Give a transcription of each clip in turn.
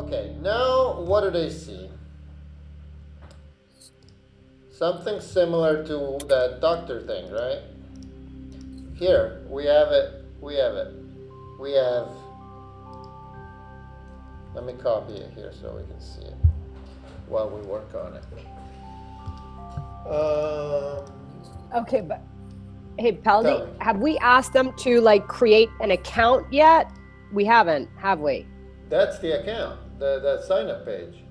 Okay, now what do they see? Something similar to that doctor thing, right? Here, we have it. We have, let me copy it here so we can see it while we work on it. Okay, but hey, Peldi, have we asked them to like create an account yet? We haven't, have we? That's the account, the sign up page.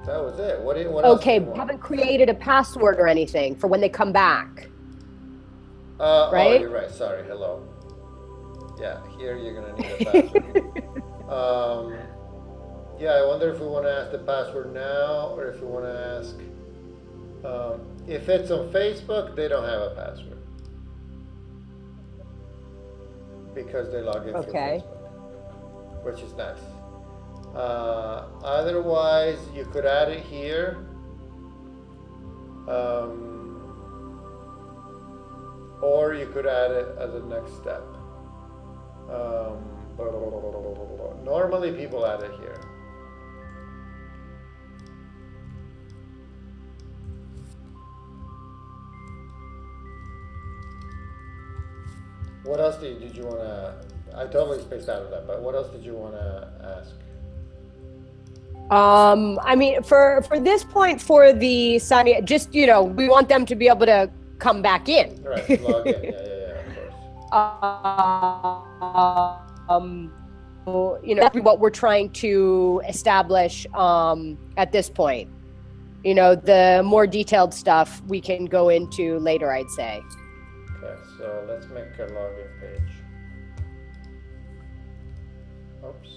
That was it. What else Okay, do you want? haven't created a password or anything for when they come back. Oh, Right? you're right. Sorry. Hello. Yeah, here you're gonna need a password. Yeah, I wonder if we want to ask the password now, or if we want to ask. If it's on Facebook, they don't have a password because they log in through Facebook, which is nice. Otherwise, you could add it here. Or you could add it as a next step. Normally people add it here. What else did you want to, I totally spaced out of that, but what else did you want to ask? I mean, for this point, for the signing, just, we want them to be able to come back in. Right, log in, yeah, of course. What we're trying to establish at this point. The more detailed stuff we can go into later, I'd say. Okay, so let's make a login page. Oops.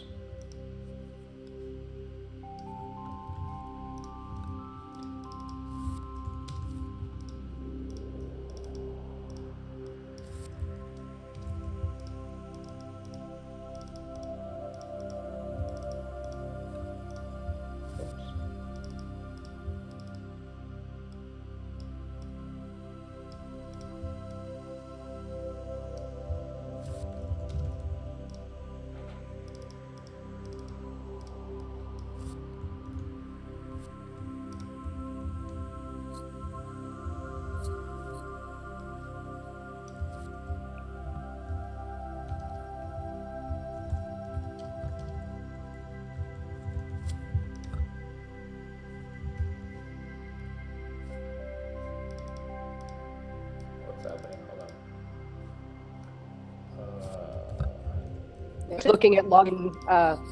Looking at login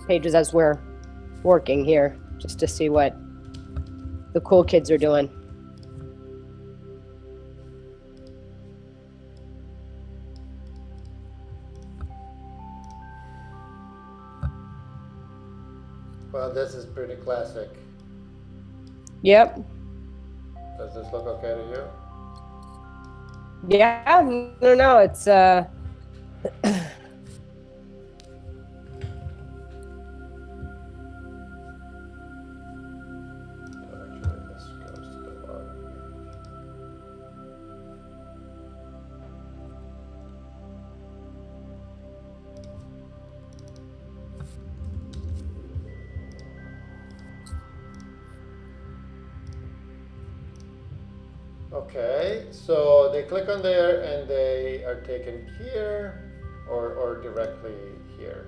pages as we're working here, just to see what the cool kids are doing. Well, this is pretty classic. Yep. Does this look okay to you? Yeah, no, it's Okay, so they click on there and they are taken here or directly here.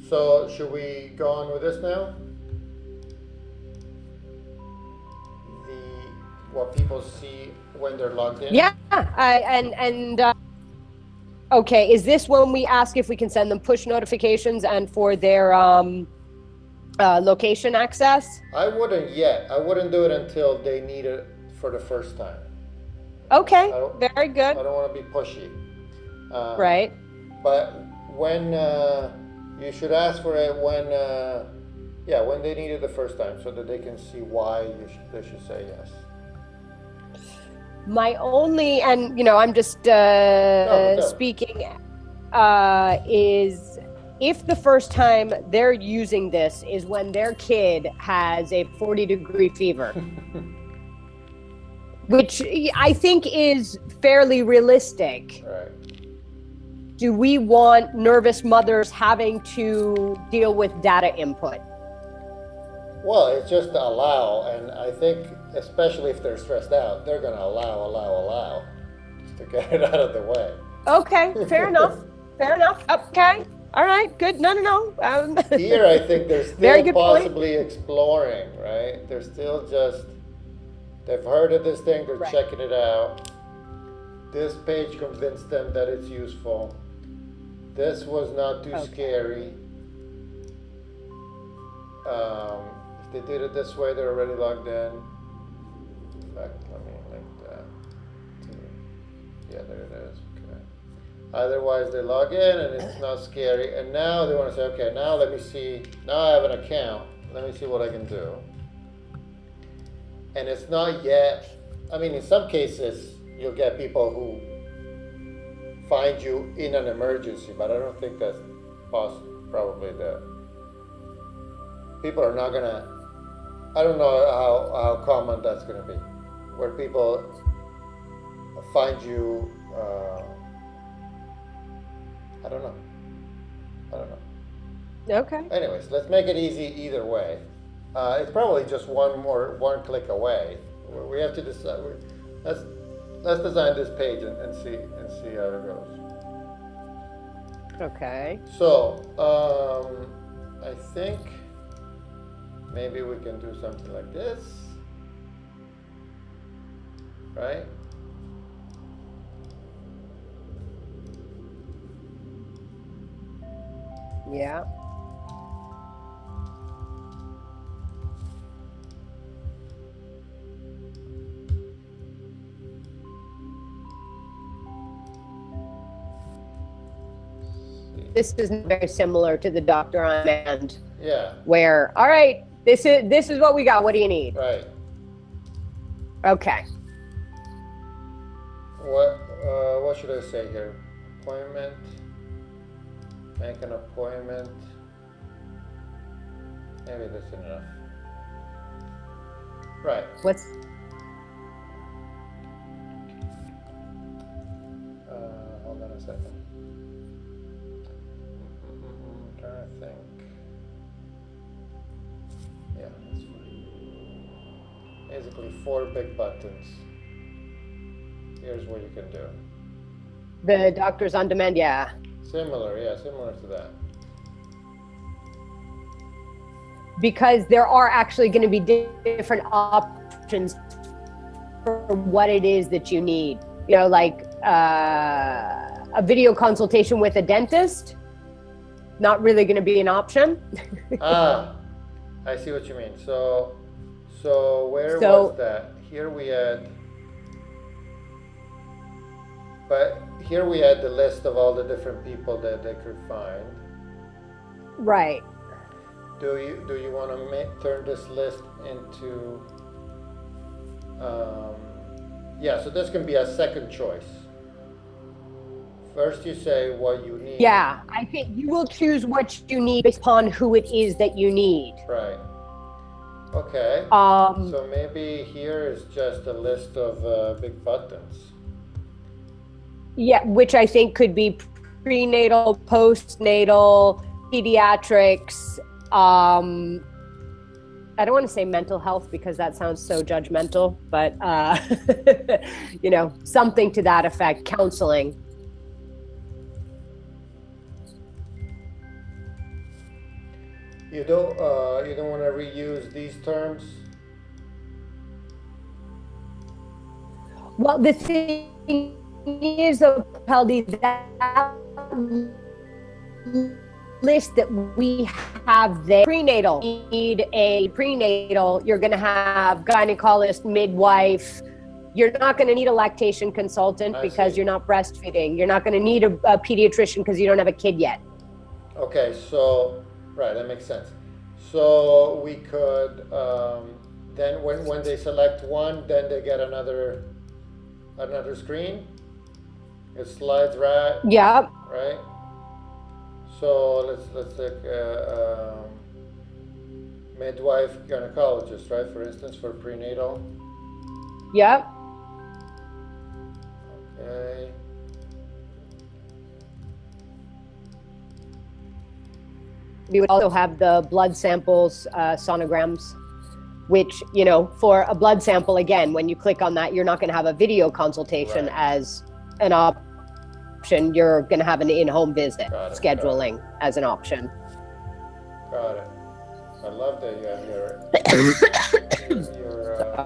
So should we go on with this now? What people see when they're logged in? yeah. Okay, is this when we ask if we can send them push notifications and for their location access? I wouldn't yet. I wouldn't do it until they need it for the first time. Okay, very good. I don't want to be pushy. Right. But when you should ask for it when they need it the first time, so that they can see why they should say yes. My only, and I'm just speaking, is if the first time they're using this is when their kid has a 40-degree fever, which I think is fairly realistic. Right. do we want nervous mothers having to deal with data input? Well, it's just allow, and I think especially if they're stressed out, they're going to allow, just to get it out of the way. Okay, fair enough. Fair enough. Okay. All right, good. No. Here, I think they're still possibly exploring, right? They're still just, they've heard of this thing, they're checking it out. This page convinced them that it's useful. This was not too scary. If they did it this way, they're already logged in. In fact, let me link that to, yeah, there it is. Okay. Otherwise, they log in and it's not scary. And now they want to say, okay, now let me see. Now I have an account. Let me see what I can do. And it's not yet. I mean, in some cases, you'll get people who find you in an emergency, but I don't think that's probably the people are not gonna. I don't know how common that's gonna be, where people find you. I don't know. Okay. Anyways, let's make it easy either way. It's probably just one click away. We have to decide. Let's design this page and see how it goes. Okay. So I think maybe we can do something like this, right? Yeah. This is very similar to the doctor on demand. Yeah. Where, all right, this is what we got. What do you need? Right. Okay. What should I say here? Appointment. Make an appointment. Maybe that's enough. Right. What's hold on a second. I'm trying to think. Yeah, that's fine. Basically 4 big buttons. Here's what you can do. the doctors on demand? Yeah. Similar to that. Because there are actually going to be different options for what it is that you need. You know, like a video consultation with a dentist, not really going to be an option. I see what you mean. So where was that? Here we had the list of all the different people that they could find. Right. Do you want to turn this list into so this can be a second choice. First you say what you need. Yeah, I think you will choose what you need based upon who it is that you need. Right. Okay. So maybe here is just a list of big buttons. Yeah, which I think could be prenatal, postnatal, pediatrics. I don't want to say mental health because that sounds so judgmental, but you know, something to that effect. Counseling. You don't want to reuse these terms? Well, the thing is, though, Peldi, that list that we have there, prenatal, you need a prenatal, you're going to have gynecologist, midwife. You're not going to need a lactation consultant because you're not breastfeeding. You're not going to need a pediatrician because you don't have a kid yet. Okay, so right, that makes sense. So we could then when they select one, then they get another screen. It slides right. Yeah. Right. So let's take midwife, gynecologist, right? For instance, for prenatal. Yep. Okay. We would also have the blood samples, sonograms, which, you know, for a blood sample, again, when you click on that, you're not going to have a video consultation as an option. You're going to have an in-home visit scheduling as an option. Got it. I love that you have your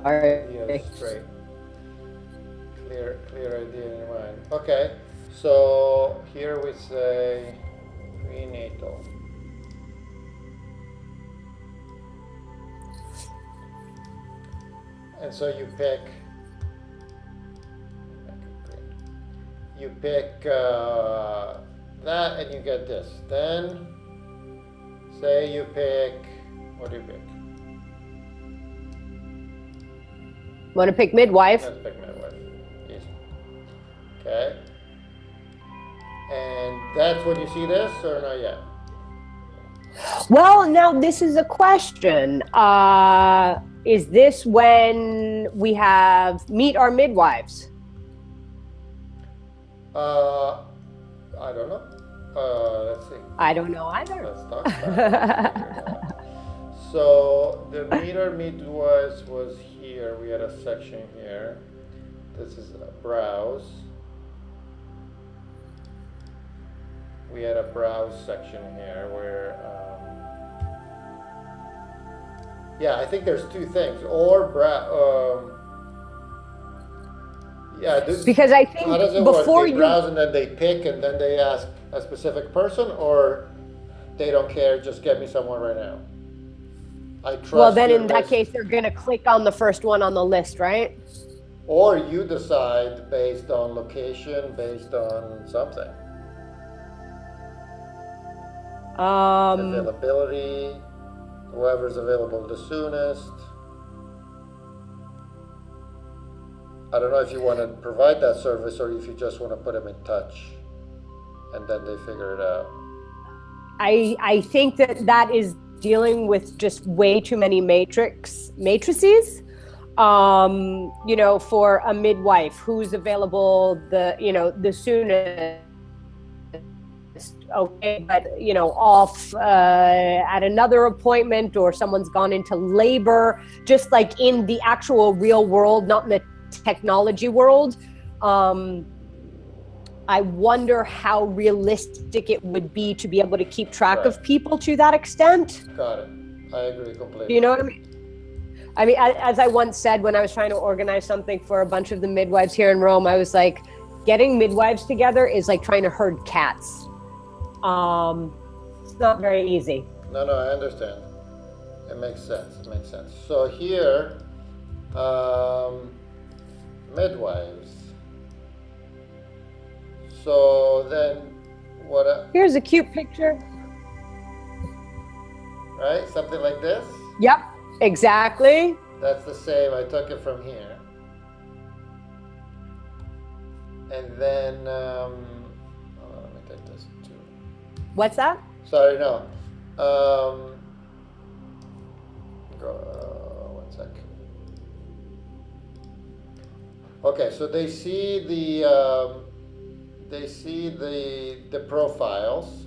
ideas straight. Clear idea in your mind. Okay, so here we say prenatal. And so you pick that and you get this. Then say you pick, what do you pick? Want to pick midwife? Let's pick midwife. Easy. Okay. And that's when you see this or not yet? Well, now this is a question. Is this when we have meet our midwives? I don't know. Let's see. I don't know either. Let's talk about it. So the meter midwives was here. We had a section here. This is a browse. We had a browse section here where, yeah, I think there's two things. Or because I think how does it before work? They you browse and then they pick and then they ask a specific person, or they don't care, just get me someone right now. I trust. Well, then your in that list. case, they're going to click on the first one on the list, right? Or you decide based on location, based on something. Availability, whoever's available the soonest. I don't know if you want to provide that service or if you just want to put them in touch and then they figure it out. I think that is dealing with just way too many matrices. You know, for a midwife who's available the soonest. Okay, but you know, off at another appointment, or someone's gone into labor, just like in the actual real world, not in the technology world. I wonder how realistic it would be to be able to keep track of people to that extent. Got it. I agree completely. You know what I mean? I mean, as I once said when I was trying to organize something for a bunch of the midwives here in Rome, I was like, getting midwives together is like trying to herd cats. It's not very easy. No, I understand. It makes sense. So here, midwives. So then what? Here's a cute picture. Right? Something like this? Yep, exactly. That's the same. I took it from here. And then, hold on, let me take this too. What's that? Sorry, no. One sec. Okay, so they see the profiles.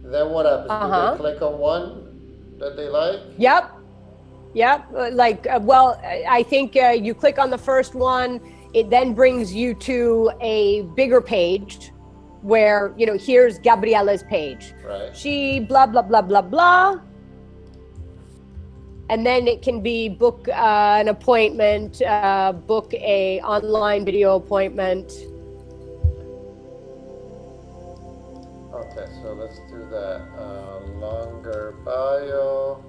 Then what happens? Do they click on one that they like? Yep. Like, well, I think you click on the first one. It then brings you to a bigger page where, you know, here's Gabriella's page. Right. She blah, blah, blah, blah, blah. And then it can be book an appointment, book a online video appointment. Okay, so let's do that. Longer bio.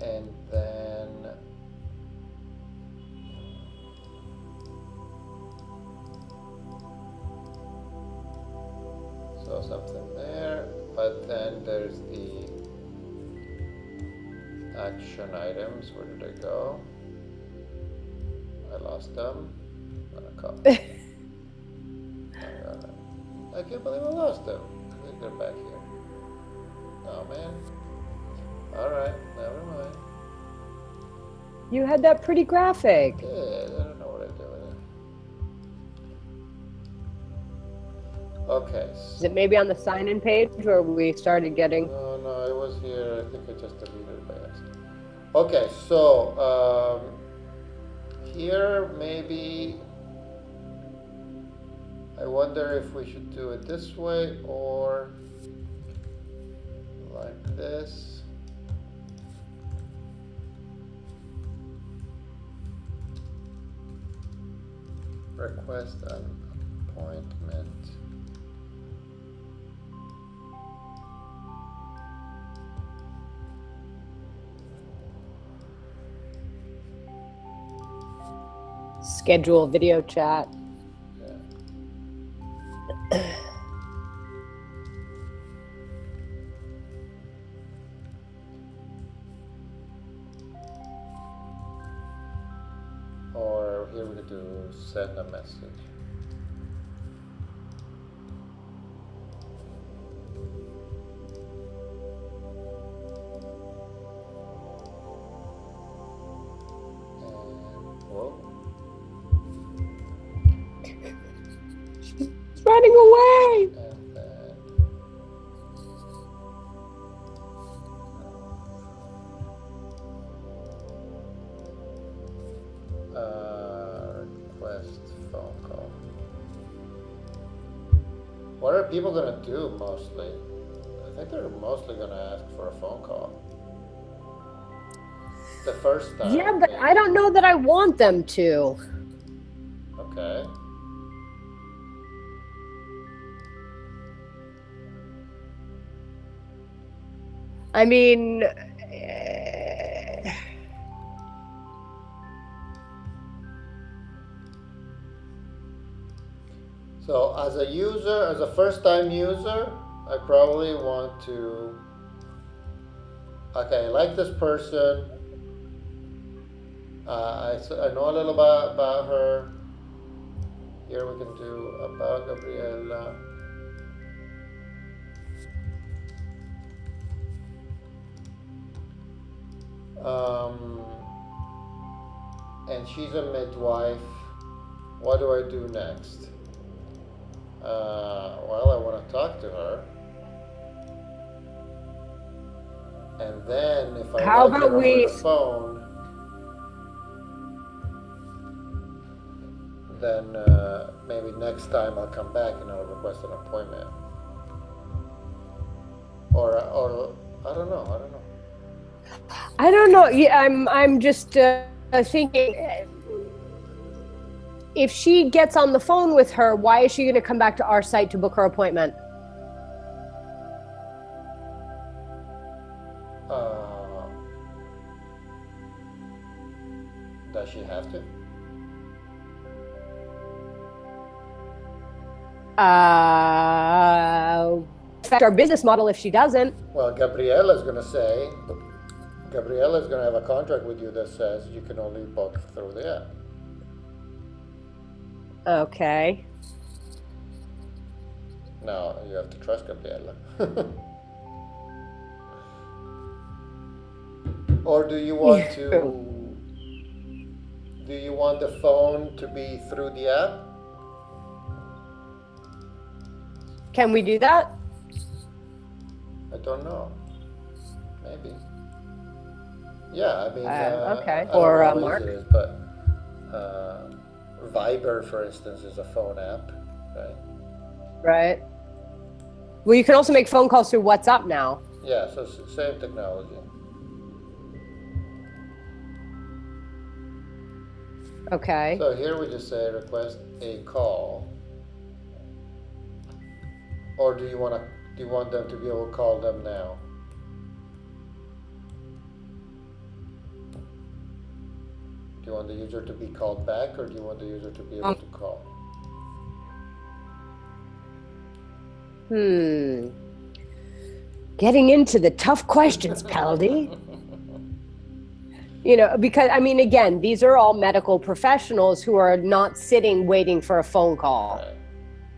And then so something there, but then there's the action items. Where did they go? I lost them. I can't believe I lost them. I think they're back here. Oh man. Alright, never mind. You had that pretty graphic. Yeah, I don't know what I did with Okay. Is it maybe on the sign-in page where we started getting? No, it was here. I think I just deleted it by accident. Okay, so here maybe I wonder if we should do it this way or like this. Request an appointment. Schedule video chat. Yeah. Or here we could do send a message. And whoa. It's running away. And then request phone call. What are people gonna do mostly? I think they're mostly gonna ask for a phone call. The first time. Yeah, but maybe. I don't know that I want them to. Okay. I mean, So as a user, as a first-time user, I probably want to, okay, I like this person. I know a little about her. Here we can do about Gabriela. And she's a midwife. What do I do next? Well, I want to talk to her. And then if I How like about her over we- the phone, then maybe next time I'll come back and I'll request an appointment. Or I don't know. I don't know. Yeah, I'm just thinking. If she gets on the phone with her, why is she going to come back to our site to book her appointment? Does she have to? Affect our business model if she doesn't. Well, Gabriela's going to have a contract with you that says you can only book through the app. Okay. Now you have to trust Gabriela. Or do you want do you want the phone to be through the app? Can we do that? I don't know. Maybe. Yeah, I mean, okay. I don't Or know how Mark. easy it is, but Viber, for instance, is a phone app, right? Right. Well, you can also make phone calls through WhatsApp now. Yeah, so same technology. Okay. So here we just say request a call. Or do you want them to be able to call them now? Do you want the user to be called back, or do you want the user to be able to call? Getting into the tough questions, Peldi. You know, because I mean, again, these are all medical professionals who are not sitting waiting for a phone call. Right.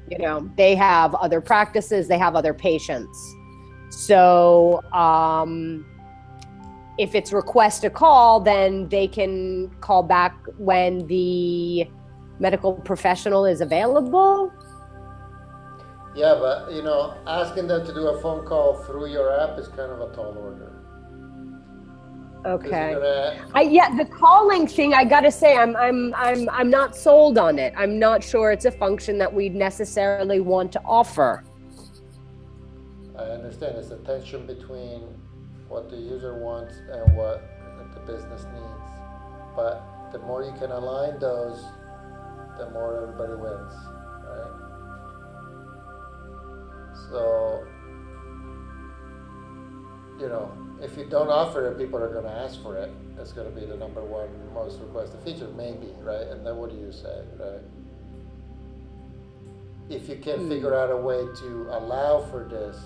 You know, they have other practices, they have other patients. So if it's request a call, then they can call back when the medical professional is available. Yeah, but you know, asking them to do a phone call through your app is kind of a tall order. Because you're Okay. gonna, Yeah, the calling thing, I gotta say, I'm not sold on it. I'm not sure it's a function that we necessarily want to offer. I understand it's a tension between what the user wants and what the business needs. But the more you can align those, the more everybody wins, right? So, you know, if you don't offer it, people are going to ask for it. It's going to be the number one most requested feature, maybe, right? And then what do you say, right? If you can figure out a way to allow for this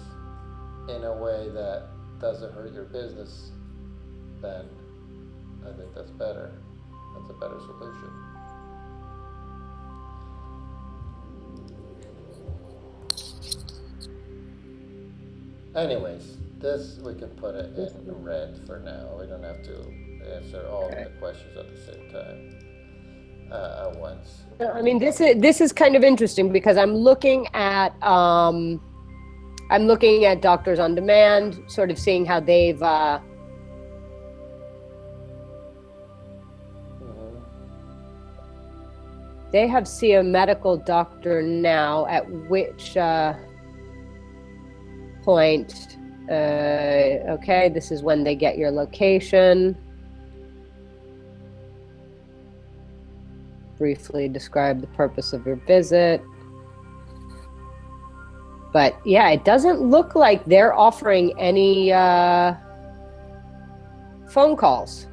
in a way that doesn't hurt your business, then I think that's better. That's a better solution. Anyways, this we can put it in red for now. We don't have to answer all of the questions at the same time at once. I mean, this is kind of interesting because I'm looking at Doctors on Demand, sort of seeing how they've they have see a medical doctor now, at which point, okay, this is when they get your location. Briefly describe the purpose of your visit. But yeah, it doesn't look like they're offering any phone calls.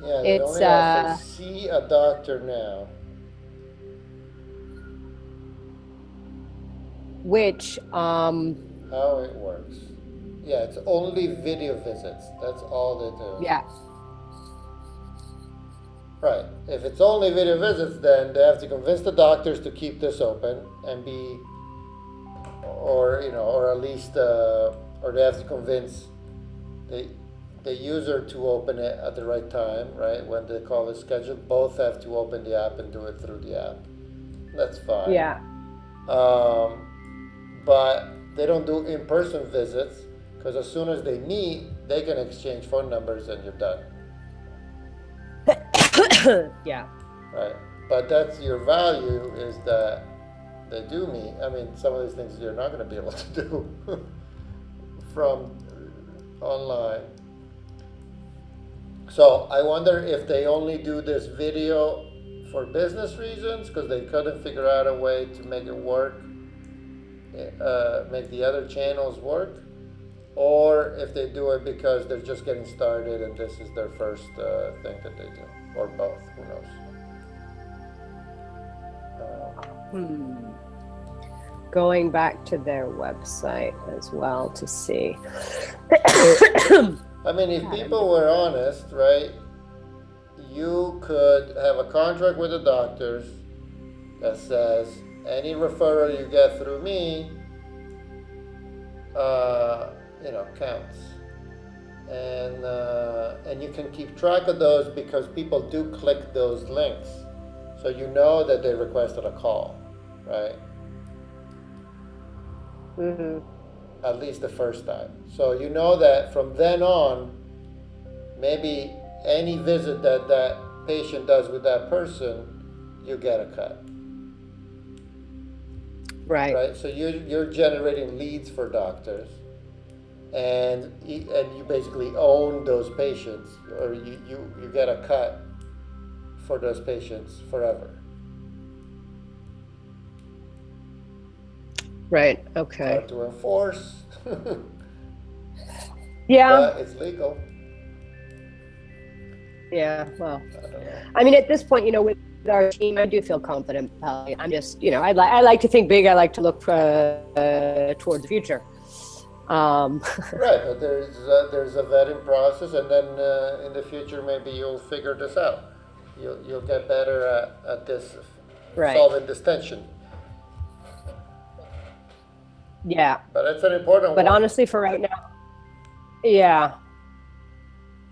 Yeah, they only offer see a doctor now. Which how it works. Yeah, it's only video visits. That's all they do. Yeah. Right. If it's only video visits, then they have to convince the doctors to keep this open and be, or you know, or at least, or they have to convince the user to open it at the right time, right? When the call is scheduled, both have to open the app and do it through the app. That's fine. Yeah. But they don't do in-person visits because as soon as they meet, they can exchange phone numbers and you're done. Yeah. Right. But that's your value is that they do meet. I mean, some of these things you're not going to be able to do from online. So I wonder if they only do this video for business reasons because they couldn't figure out a way to make it work, make the other channels work, or if they do it because they're just getting started and this is their first thing that they do, or both, who knows. Going back to their website as well to see. I mean, if people were honest, right, you could have a contract with the doctors that says any referral you get through me, you know, counts. And you can keep track of those because people do click those links. So you know that they requested a call, right? Mm-hmm. At least the first time. So you know that from then on, maybe any visit that that patient does with that person, you get a cut. Right. Right. So you're generating leads for doctors, and you basically own those patients, or you get a cut for those patients forever. Right. Okay. Hard to enforce. Yeah. But it's legal. Yeah. Well, I don't know. I mean, at this point, you know, with our team, I do feel confident. I'm just, you know, I like to think big. I like to look towards the future. Right, but there's a vetting process, and then in the future maybe you'll figure this out. You'll get better at this, Right. solving this tension. Yeah. But it's an important But one. honestly, for right now, yeah.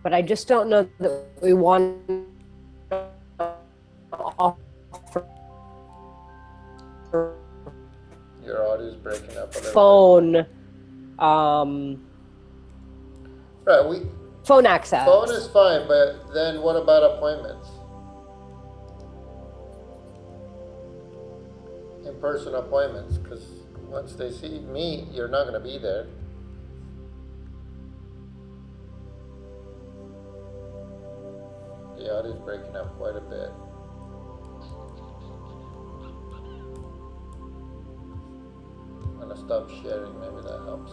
But I just don't know that we want to offer Your audio is breaking up a little phone, bit. Right, phone access. phone is fine, but then what about appointments? In-person appointments, because once they see me, you're not going to be there. The audio is breaking up quite a bit. I'm going to stop sharing, maybe that helps.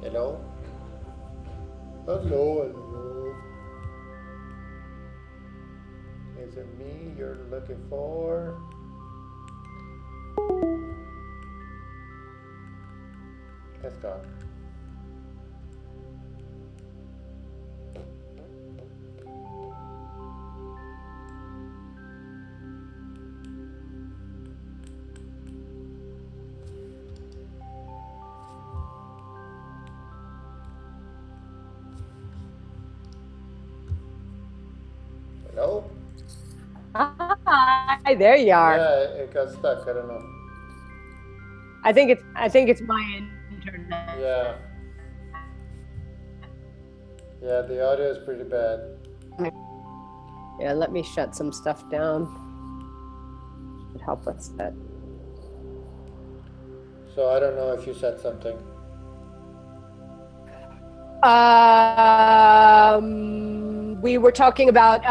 Hello? Hello, hello. Is it me you're looking for? It's gone. Hello? Hi, there you are. Yeah, it got stuck. I don't know. I think it's my internet. Yeah. Yeah, the audio is pretty bad. Yeah, let me shut some stuff down. Should help with that. So I don't know if you said something. We were talking about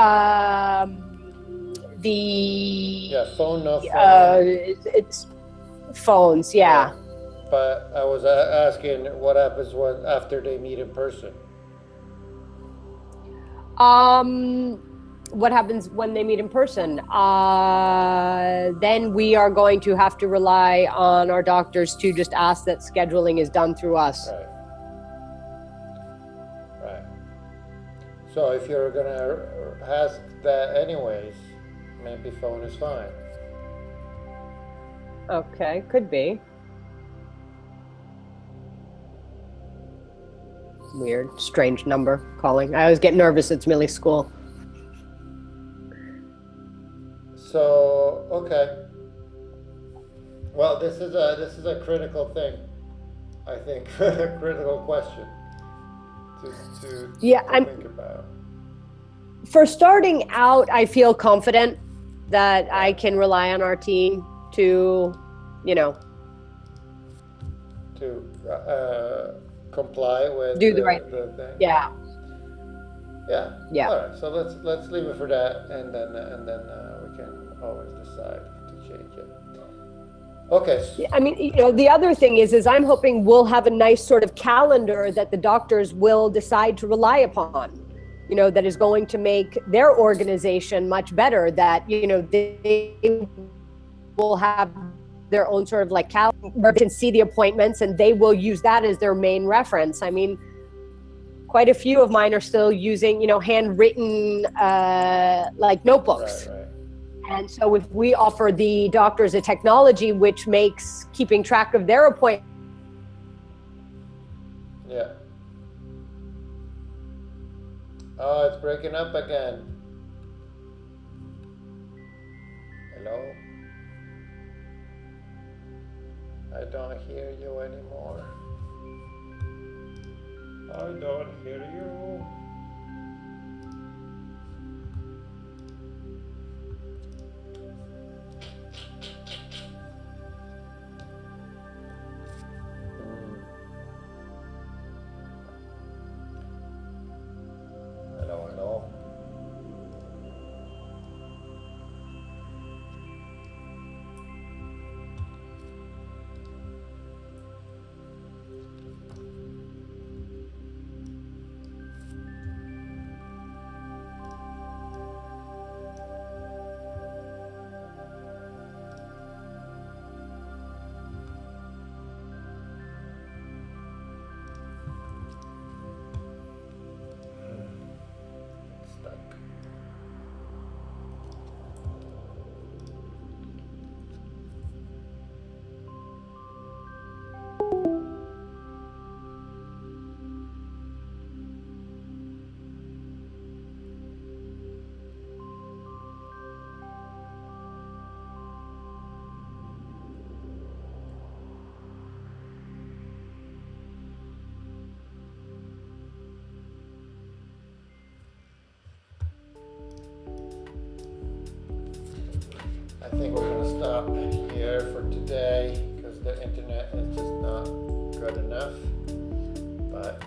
the Yeah, phone, no phone. it's phones, yeah. But I was asking what happens after they meet in person. What happens when they meet in person? Then we are going to have to rely on our doctors to just ask that scheduling is done through us. Right. Right. So if you're gonna ask that anyways, maybe phone is fine. Okay, could be. Weird, strange number calling. I always get nervous. It's Millie's school. So okay. Well, this is a critical thing. I think a critical question to think about. For starting out, I feel confident that I can rely on our team to, to comply with do the right the thing. Yeah. Yeah. All right. So let's leave it for that, and then we can always decide to change it. Okay. I mean, the other thing is I'm hoping we'll have a nice sort of calendar that the doctors will decide to rely upon. That is going to make their organization much better, that, they will have their own sort of like calendar where they can see the appointments and they will use that as their main reference. I mean, quite a few of mine are still using, handwritten, like notebooks. Right. And so if we offer the doctors a technology which makes keeping track of their appointments. Yeah. Oh, it's breaking up again. Hello? I don't hear you anymore. I don't hear you. Hello. think we're gonna stop here for today because the internet is just not good enough. But